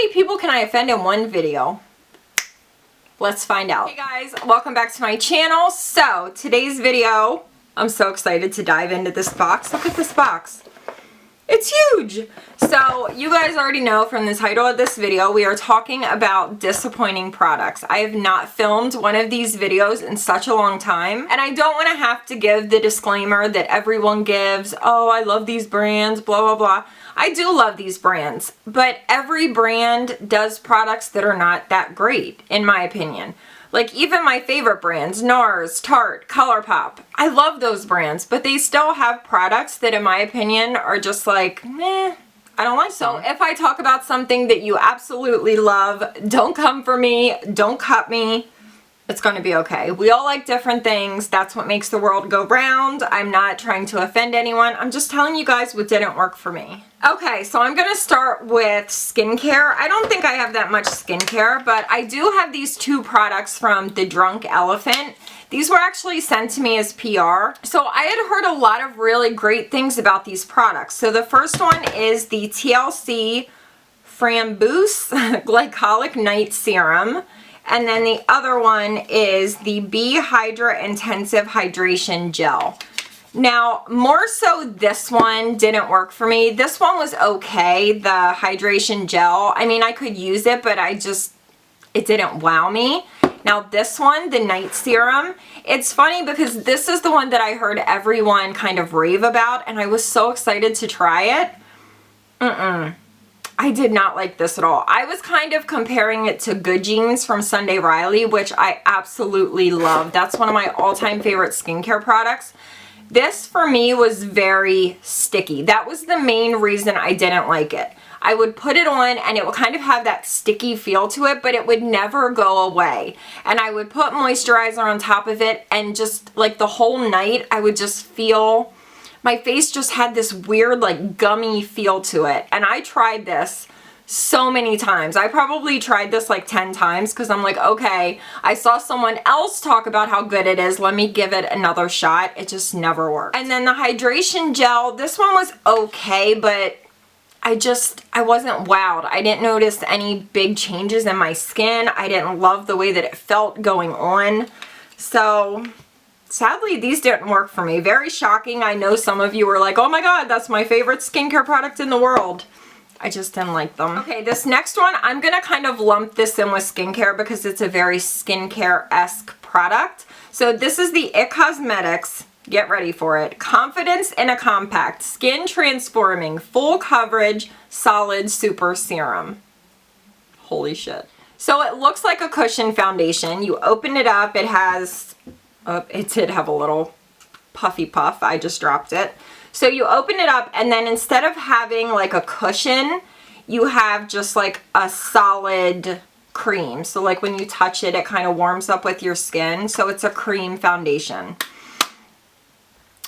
many people can I offend in one video? Let's find out. Hey guys, welcome back to my channel. So today's video, I'm so excited to dive into this box. Look at this box. It's huge. So you guys already know from the title of this video, we are talking about disappointing products. I have not filmed one of these videos in such a long time, and I don't want to have to give the disclaimer that everyone gives. Oh, I love these brands, blah, blah, blah. I do love these brands, but every brand does products that are not that great, in my opinion. Like even my favorite brands, NARS, Tarte, ColourPop. I love those brands, but they still have products that in my opinion are just like, meh, I don't like them. So if I talk about something that you absolutely love, don't come for me, don't cut me. It's gonna be okay. We all like different things. That's what makes the world go round. I'm not trying to offend anyone. I'm just telling you guys what didn't work for me. Okay, so I'm gonna start with skincare. I don't think I have that much skincare, but I do have these two products from The Drunk Elephant. These were actually sent to me as PR. So I had heard a lot of really great things about these products. So the first one is the TLC Framboos Glycolic Night Serum. And then the other one is the B-Hydra Intensive Hydration Gel. Now, more so this one didn't work for me. This one was okay, the hydration gel. I mean, I could use it, but it didn't wow me. Now this one, the night serum, it's funny because this is the one that I heard everyone kind of rave about, and I was so excited to try it. I did not like this at all. I was kind of comparing it to Good Genes from Sunday Riley, which I absolutely love. That's one of my all-time favorite skincare products. This for me was very sticky. That was the main reason I didn't like it. I would put it on and it would kind of have that sticky feel to it, but it would never go away. And I would put moisturizer on top of it, and just like the whole night I would just feel my face just had this weird like gummy feel to it. And I tried this so many times. I probably tried this like 10 times because I'm like, okay, I saw someone else talk about how good it is. Let me give it another shot. It just never worked. And then the hydration gel, this one was okay, but I wasn't wowed. I didn't notice any big changes in my skin. I didn't love the way that it felt going on. So sadly, these didn't work for me. Very shocking. I know some of you were like, oh my god, that's my favorite skincare product in the world. I just didn't like them. Okay, this next one, I'm gonna kind of lump this in with skincare because it's a very skincare-esque product. So this is the IT Cosmetics, get ready for it, Confidence in a Compact, Skin Transforming, Full Coverage, Solid Super Serum. Holy shit. So it looks like a cushion foundation. You open it up, it has, it did have a little puffy puff, I just dropped it. So you open it up, and then instead of having like a cushion, you have just like a solid cream. So like when you touch it, it kind of warms up with your skin. So it's a cream foundation.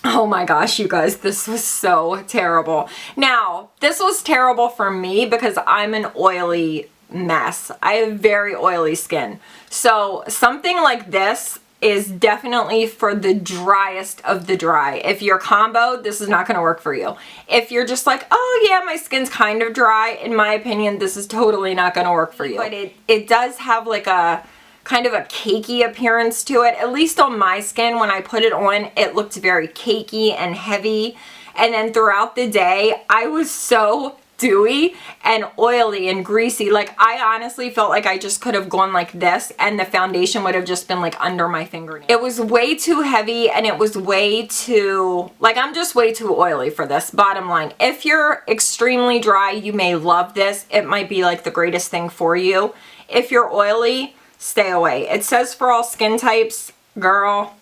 Oh my gosh, you guys, this was so terrible. Now, this was terrible for me because I'm an oily mess. I have very oily skin. So something like this is definitely for the driest of the dry. If you're combo, this is not gonna work for you. If you're just like, oh yeah, my skin's kind of dry, in my opinion, this is totally not gonna work for you. But it does have like a kind of a cakey appearance to it. At least on my skin, when I put it on, it looked very cakey and heavy. And then throughout the day, I was so dewy and oily and greasy. Like I honestly felt like I just could have gone like this and the foundation would have just been like under my fingernail. It was way too heavy, and it was way too, like I'm just way too oily for this, bottom line. If you're extremely dry, you may love this. It might be like the greatest thing for you. If you're oily, stay away. It says for all skin types, girl,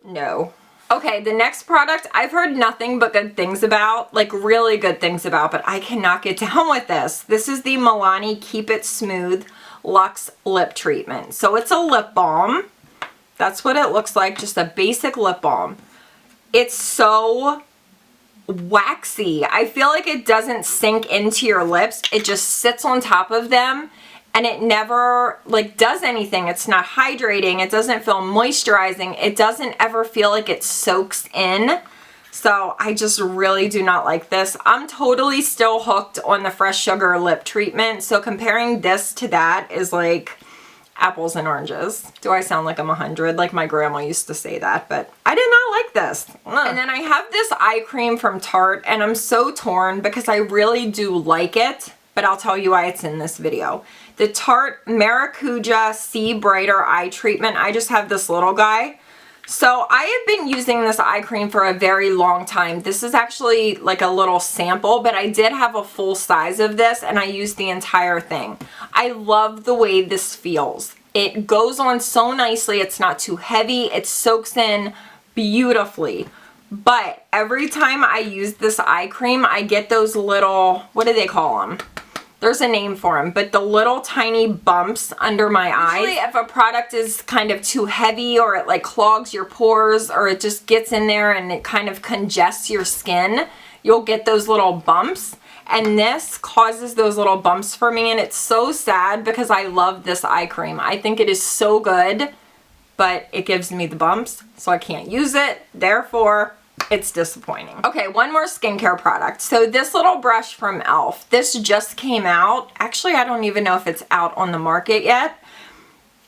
no. Okay, the next product I've heard nothing but good things about, like really good things about, but I cannot get down with this. This is the Milani Keep It Smooth Luxe Lip Treatment. So it's a lip balm. That's what it looks like, just a basic lip balm. It's so waxy. I feel like it doesn't sink into your lips. It just sits on top of them. And it never like does anything. It's not hydrating. It doesn't feel moisturizing. It doesn't ever feel like it soaks in. So I just really do not like this. I'm totally still hooked on the Fresh Sugar lip treatment. So comparing this to that is like apples and oranges. Do I sound like I'm 100? Like my grandma used to say that, but I did not like this. And then I have this eye cream from Tarte, and I'm so torn because I really do like it, but I'll tell you why it's in this video. The Tarte Maracuja See Brighter Eye Treatment. I just have this little guy. So I have been using this eye cream for a very long time. This is actually like a little sample, but I did have a full size of this and I used the entire thing. I love the way this feels. It goes on so nicely. It's not too heavy. It soaks in beautifully. But every time I use this eye cream, I get those little, what do they call them? There's a name for them, but the little tiny bumps under my eyes. Usually if a product is kind of too heavy or it like clogs your pores or it just gets in there and it kind of congests your skin, you'll get those little bumps. And this causes those little bumps for me, and it's so sad because I love this eye cream. I think it is so good, but it gives me the bumps, so I can't use it. Therefore, it's disappointing. Okay, one more skincare product. So this little brush from e.l.f. This just came out. Actually, I don't even know if it's out on the market yet.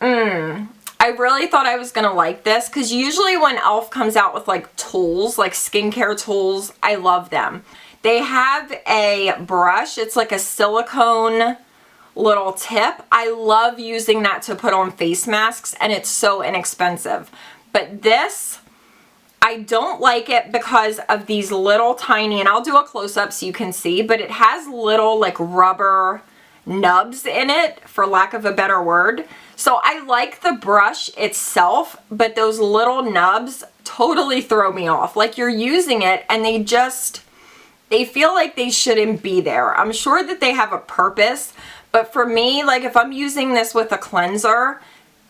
I really thought I was gonna like this because usually when e.l.f. comes out with like tools, like skincare tools, I love them. They have a brush. It's like a silicone little tip. I love using that to put on face masks, and it's so inexpensive. But this, I don't like it because of these little tiny, and I'll do a close-up so you can see, but it has little like rubber nubs in it, for lack of a better word. So I like the brush itself, but those little nubs totally throw me off. Like you're using it and they feel like they shouldn't be there. I'm sure that they have a purpose, but for me, like if I'm using this with a cleanser,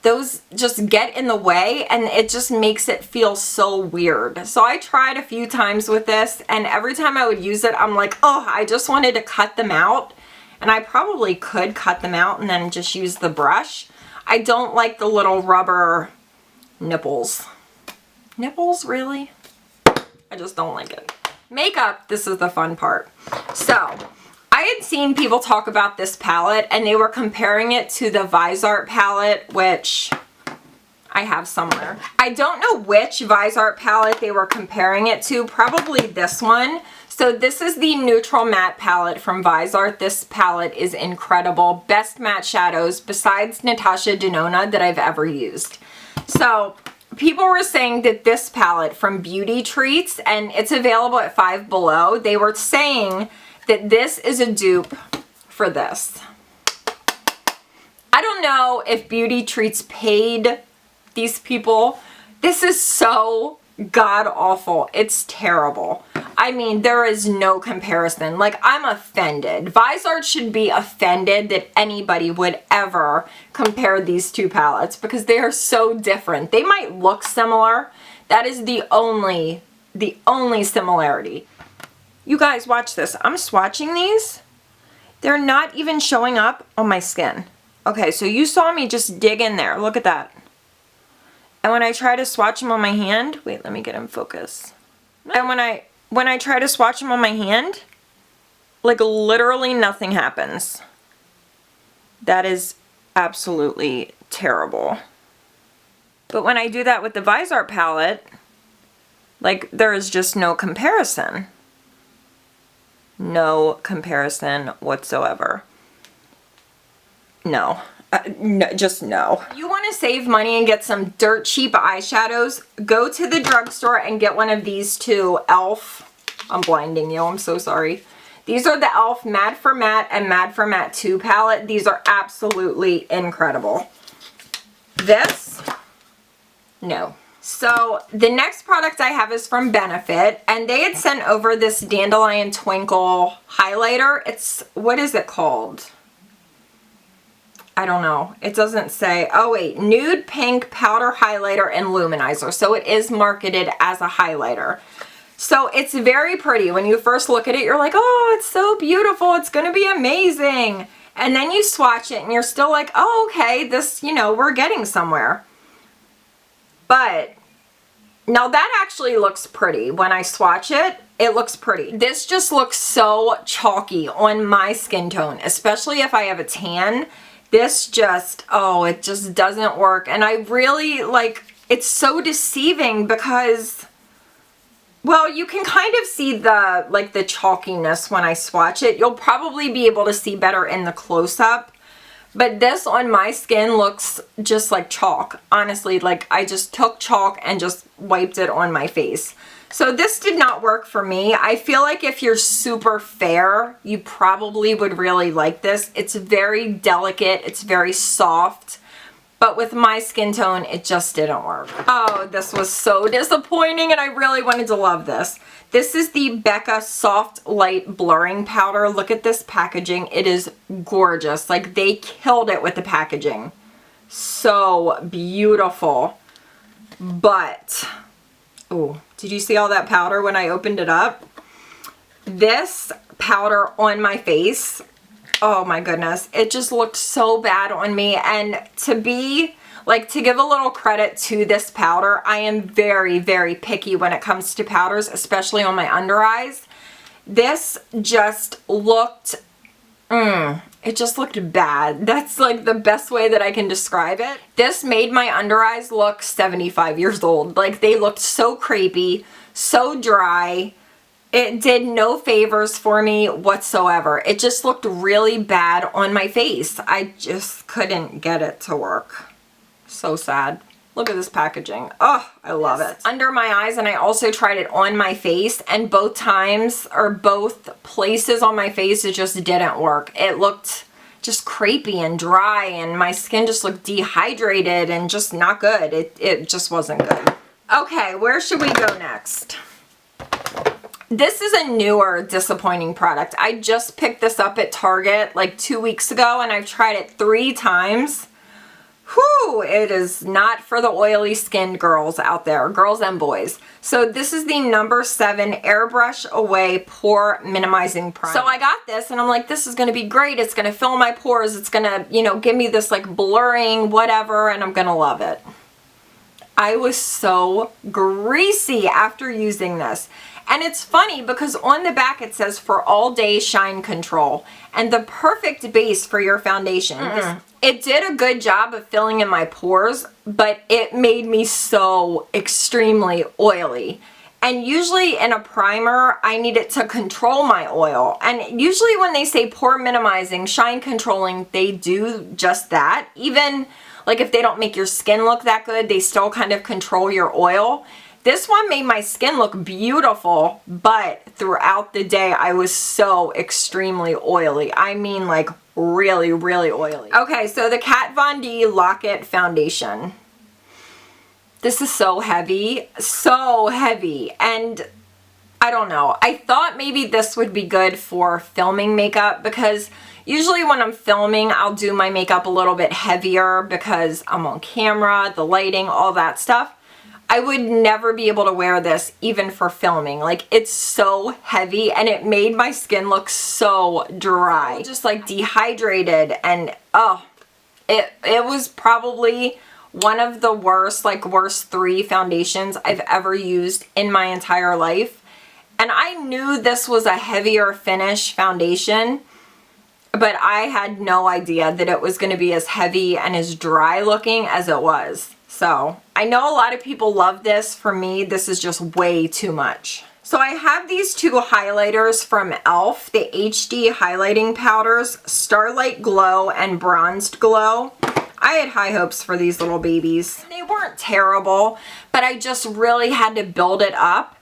those just get in the way and it just makes it feel so weird. So I tried a few times with this, and every time I would use it, I'm like, oh, I just wanted to cut them out. And I probably could cut them out and then just use the brush. I don't like the little rubber nipples. Nipples, really? I just don't like it. Makeup, this is the fun part. So I had seen people talk about this palette and they were comparing it to the Viseart palette, which I have somewhere. I don't know which Viseart palette they were comparing it to, probably this one. So this is the Neutral Matte Palette from Viseart. This palette is incredible. Best matte shadows besides Natasha Denona that I've ever used. So people were saying that this palette from Beauty Treats, and it's available at Five Below, they were saying that this is a dupe for this. I don't know if Beauty Treats paid these people. This is so god-awful. It's terrible. I mean, there is no comparison. Like, I'm offended. Viseart should be offended that anybody would ever compare these two palettes because they are so different. They might look similar. That is the only similarity. You guys, watch this. I'm swatching these. They're not even showing up on my skin. Okay, so you saw me just dig in there. Look at that. And when I try to swatch them on my hand, wait, let me get in focus. And when I try to swatch them on my hand, like literally nothing happens. That is absolutely terrible. But when I do that with the Viseart palette, like there is just no comparison. No comparison whatsoever. No. No, just no. If you want to save money and get some dirt cheap eyeshadows, go to the drugstore and get one of these two e.l.f. I'm blinding you, I'm so sorry. These are the e.l.f. Mad for Matte and Mad for Matte 2 palette. These are absolutely incredible. This, no. So the next product I have is from Benefit, and they had sent over this Dandelion Twinkle highlighter. It's, what is it called? I don't know. It doesn't say. Oh wait, Nude Pink Powder Highlighter and Luminizer. So it is marketed as a highlighter. So it's very pretty. When you first look at it, you're like, oh, it's so beautiful. It's going to be amazing. And then you swatch it and you're still like, oh, okay, this, you know, we're getting somewhere. But Now that actually looks pretty. When I swatch it, it looks pretty. This just looks so chalky on my skin tone, especially if I have a tan. This just, oh, it just doesn't work. And I really, like, it's so deceiving because, well, you can kind of see the, like, the chalkiness when I swatch it. You'll probably be able to see better in the close-up. But this on my skin looks just like chalk. Honestly, like I just took chalk and just wiped it on my face. So this did not work for me. I feel like if you're super fair, you probably would really like this. It's very delicate. It's very soft. But with my skin tone, it just didn't work. Oh, this was so disappointing and I really wanted to love this. This is the Becca Soft Light Blurring Powder. Look at this packaging. It is gorgeous. Like, they killed it with the packaging. So beautiful. But, oh, did you see all that powder when I opened it up? This powder on my face, oh my goodness, it just looked so bad on me. And to be, like, to give a little credit to this powder, I am very, very picky when it comes to powders, especially on my under eyes. This just looked, it just looked bad. That's like the best way that I can describe it. This made my under eyes look 75 years old. Like, they looked so crepey, so dry. It did no favors for me whatsoever. It just looked really bad on my face. I just couldn't get it to work. So sad. Look at this packaging. Oh, I love it. Under my eyes, and I also tried it on my face, and both times, or both places on my face, it just didn't work. It looked just crepey and dry, and my skin just looked dehydrated and just not good. It just wasn't good. Okay, where should we go next? This is a newer disappointing product. I just picked this up at Target like 2 weeks ago, and I've tried it 3 times. Whew, it is not for the oily skinned girls out there, girls and boys. So this is the number 7 Airbrush Away Pore Minimizing Primer. So I got this and I'm like, this is gonna be great. It's gonna fill my pores. It's gonna, you know, give me this like blurring, whatever, and I'm gonna love it. I was so greasy after using this. And it's funny because on the back it says for all day shine control and the perfect base for your foundation. It did a good job of filling in my pores, but it made me so extremely oily. And usually in a primer, I need it to control my oil. And usually when they say pore minimizing, shine controlling, they do just that. Even like if they don't make your skin look that good, they still kind of control your oil. This one made my skin look beautiful, but throughout the day, I was so extremely oily. I mean, like, really, really oily. Okay, so the Kat Von D Lock-It Foundation. This is so heavy, and I don't know. I thought maybe this would be good for filming makeup because usually when I'm filming, I'll do my makeup a little bit heavier because I'm on camera, the lighting, all that stuff. I would never be able to wear this even for filming. Like, it's so heavy and it made my skin look so dry. Just like dehydrated, and oh, it was probably one of the worst, like worst 3 foundations I've ever used in my entire life. And I knew this was a heavier finish foundation, but I had no idea that it was going to be as heavy and as dry looking as it was. So I know a lot of people love this. For me, this is just way too much. So I have these 2 highlighters from e.l.f. The HD highlighting powders, Starlight Glow and Bronzed Glow. I had high hopes for these little babies. They weren't terrible, but I just really had to build it up.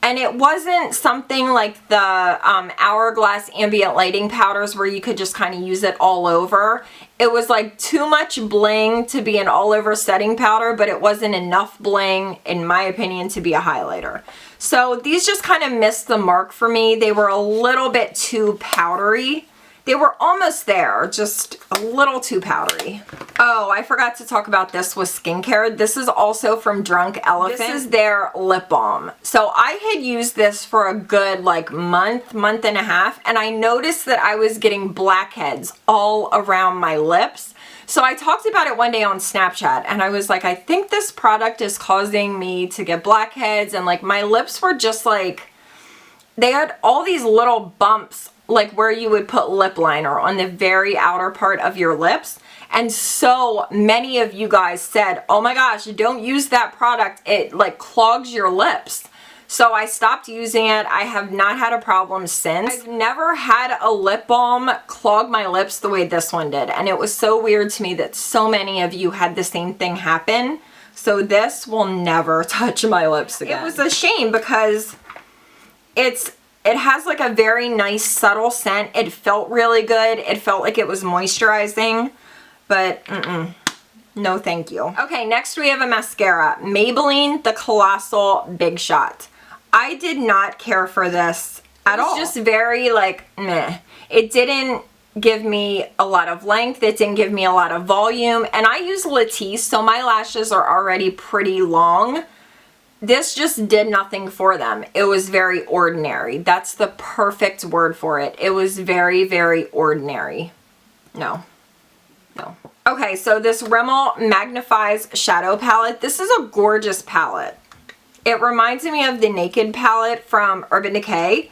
And it wasn't something like the Hourglass ambient lighting powders where you could just kind of use it all over. It was like too much bling to be an all over setting powder, but it wasn't enough bling, in my opinion, to be a highlighter. So these just kind of missed the mark for me. They were a little bit too powdery. They were almost there, just a little too powdery. Oh, I forgot to talk about this with skincare. This is also from Drunk Elephant. This is their lip balm. So I had used this for a good like month and a half, and I noticed that I was getting blackheads all around my lips. So I talked about it one day on Snapchat and I was like, I think this product is causing me to get blackheads, and like my lips were just like, they had all these little bumps like where you would put lip liner on the very outer part of your lips. And so many of you guys said, oh my gosh, don't use that product. It like clogs your lips. So I stopped using it. I have not had a problem since. I've never had a lip balm clog my lips the way this one did. And it was so weird to me that so many of you had the same thing happen. So this will never touch my lips again. It was a shame because it has like a very nice subtle scent. It felt really good. It felt like it was moisturizing, but no thank you. Okay, next we have a mascara. Maybelline The Colossal Big Shot. I did not care for this at all. It was just very like meh. It didn't give me a lot of length. It didn't give me a lot of volume. And I use Latisse, so my lashes are already pretty long. This just did nothing for them. It was very ordinary. That's the perfect word for it. It was very, very ordinary. No. No. Okay, so this Rimmel Magnifies Shadow Palette. This is a gorgeous palette. It reminds me of the Naked palette from Urban Decay.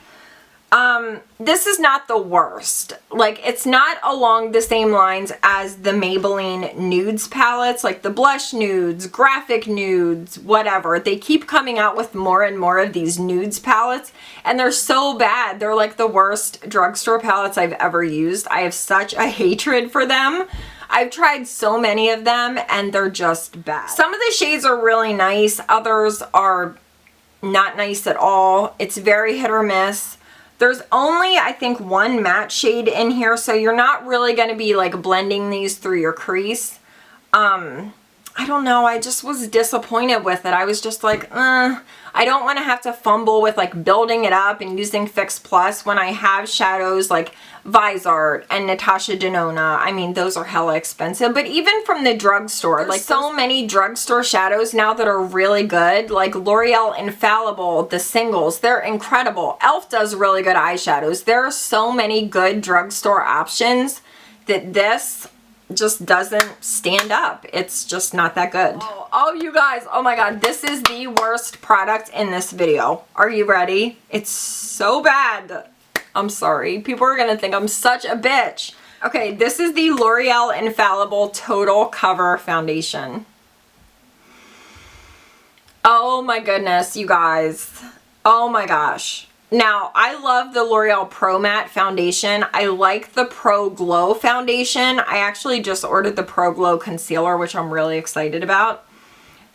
This is not the worst. Like, it's not along the same lines as the Maybelline nudes palettes, like the blush nudes, graphic nudes, whatever. They keep coming out with more and more of these nudes palettes, and they're so bad. They're like the worst drugstore palettes I've ever used. I have such a hatred for them. I've tried so many of them and they're just bad. Some of the shades are really nice. Others are not nice at all. It's very hit or miss. There's only, I think, one matte shade in here, so you're not really going to be like blending these through your crease. I don't know, I just was disappointed with it. I was just like, I don't want to have to fumble with like building it up and using Fix Plus when I have shadows like Viseart and Natasha Denona. I mean, those are hella expensive, but even from the drugstore, like so many drugstore shadows now that are really good, like L'Oreal Infallible, the singles, they're incredible. e.l.f. does really good eyeshadows. There are so many good drugstore options that this just doesn't stand up. It's just not that good. Oh, you guys, oh my god, this is the worst product in this video. Are you ready? It's so bad. I'm sorry. People are gonna think I'm such a bitch. Okay, this is the L'Oreal Infallible Total Cover Foundation. Oh my goodness, you guys. Oh my gosh. Now, I love the L'Oreal Pro Matte Foundation. I like the Pro Glow Foundation. I actually just ordered the Pro Glow Concealer, which I'm really excited about.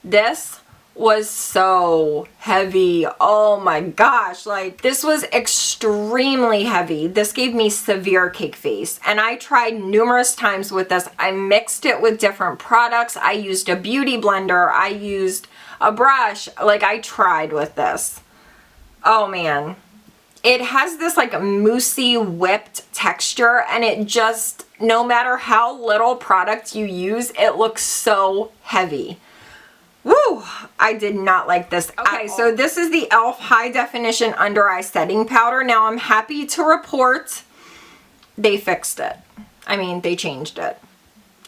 This was so heavy. Oh my gosh. Like, this was extremely heavy. This gave me severe cake face. And I tried numerous times with this. I mixed it with different products. I used a beauty blender. I used a brush. Like, I tried with this. Oh man, it has this like moussey whipped texture, and it just, no matter how little product you use, it looks so heavy. Woo! I did not like this. Okay, so this is the e.l.f. High Definition Under Eye Setting Powder. Now I'm happy to report they fixed it. I mean, they changed it.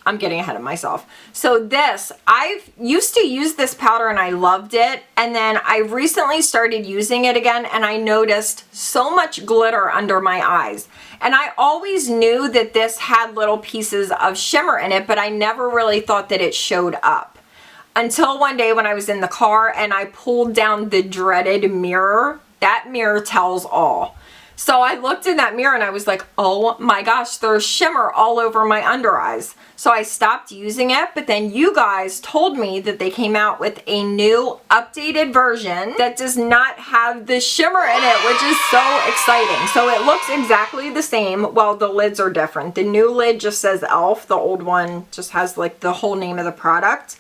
I'm getting ahead of myself. So this, I've used to use this powder and I loved it. And then I recently started using it again and I noticed so much glitter under my eyes. And I always knew that this had little pieces of shimmer in it, but I never really thought that it showed up. Until one day when I was in the car and I pulled down the dreaded mirror. That mirror tells all. So I looked in that mirror and I was like, oh my gosh, there's shimmer all over my under eyes. So I stopped using it, but then you guys told me that they came out with a new updated version that does not have the shimmer in it, which is so exciting. So it looks exactly the same. Well, the lids are different. The new lid just says e.l.f. The old one just has like the whole name of the product.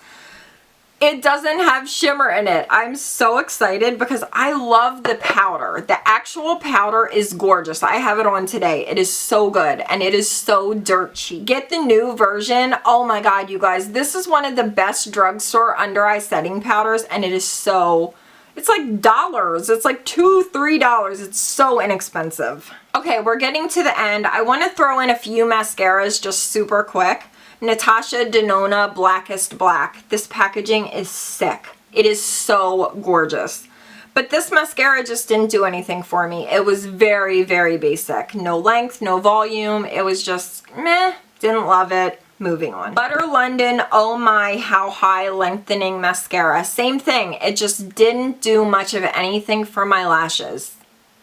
It doesn't have shimmer in it. I'm so excited because I love the powder. The actual powder is gorgeous. I have it on today. It is so good and it is so dirt cheap. Get the new version. Oh my god, you guys. This is one of the best drugstore under eye setting powders and it is so, it's like dollars. It's like $2, $3. It's so inexpensive. Okay, we're getting to the end. I want to throw in a few mascaras just super quick. Natasha Denona Blackest Black. This packaging is sick. It is so gorgeous. But this mascara just didn't do anything for me. It was very, very basic. No length, no volume. It was just meh. Didn't love it. Moving on. Butter London Oh My How High Lengthening Mascara. Same thing. It just didn't do much of anything for my lashes.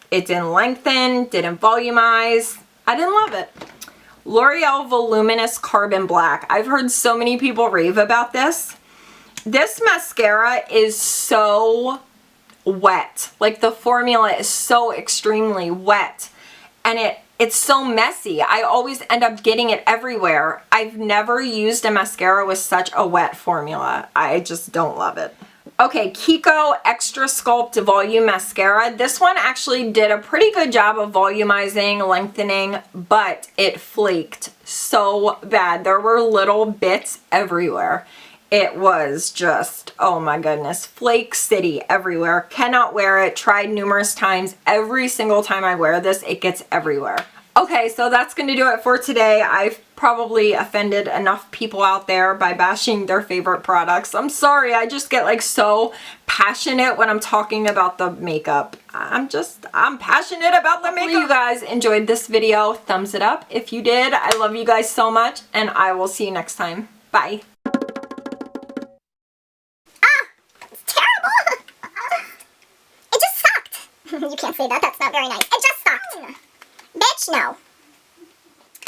It didn't lengthen, didn't volumize. I didn't love it. L'Oreal Voluminous Carbon Black. I've heard so many people rave about this. This mascara is so wet. Like, the formula is so extremely wet. And it's so messy. I always end up getting it everywhere. I've never used a mascara with such a wet formula. I just don't love it. Okay, Kiko Extra Sculpt Volume Mascara. This one actually did a pretty good job of volumizing, lengthening, but it flaked so bad. There were little bits everywhere. It was just, oh my goodness, Flake City everywhere. Cannot wear it. Tried numerous times. Every single time I wear this, it gets everywhere. Okay, so that's going to do it for today. I've probably offended enough people out there by bashing their favorite products. I'm sorry, I just get like so passionate when I'm talking about the makeup. I'm passionate about the makeup. Hopefully you guys enjoyed this video. Thumbs it up if you did. I love you guys so much, and I will see you next time. Bye. You can't say that. That's not very nice. It just sucked. Bitch, no.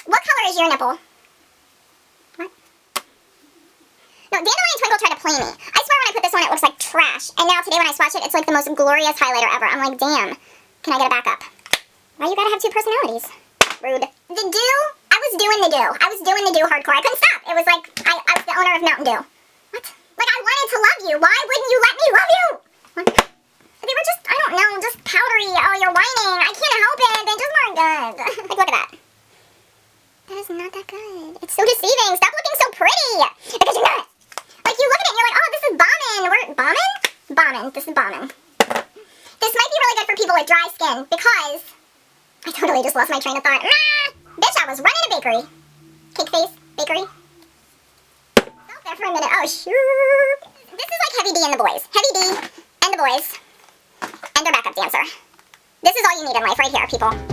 What color is your nipple? What? No, Dandelion and Twinkle tried to play me. I swear when I put this on, it looks like trash. And now today when I swatch it, it's like the most glorious highlighter ever. I'm like, damn. Can I get a backup? Why you gotta have two personalities? Rude. The dew? I was doing the dew. I was doing the dew hardcore. I couldn't stop. It was like, I was the owner of Mountain Dew. What? Like, I wanted to love you. Why wouldn't you let me love you? What? They were just, I don't know, just powdery. Oh, you're whining. I can't help it. They just weren't good. Like, look at that. That is not that good. It's so deceiving. Stop looking so pretty. Because you're not. Like, you look at it and you're like, oh, this is bombing. Bombing? Bombing. This is bombing. This might be really good for people with dry skin because I totally just lost my train of thought. Bitch, I was running a bakery. Cake face. Bakery. Stop there for a minute. Oh, sure. This is like Heavy D and the boys. Heavy D and the boys. And their backup dancer. This is all you need in life right here, people.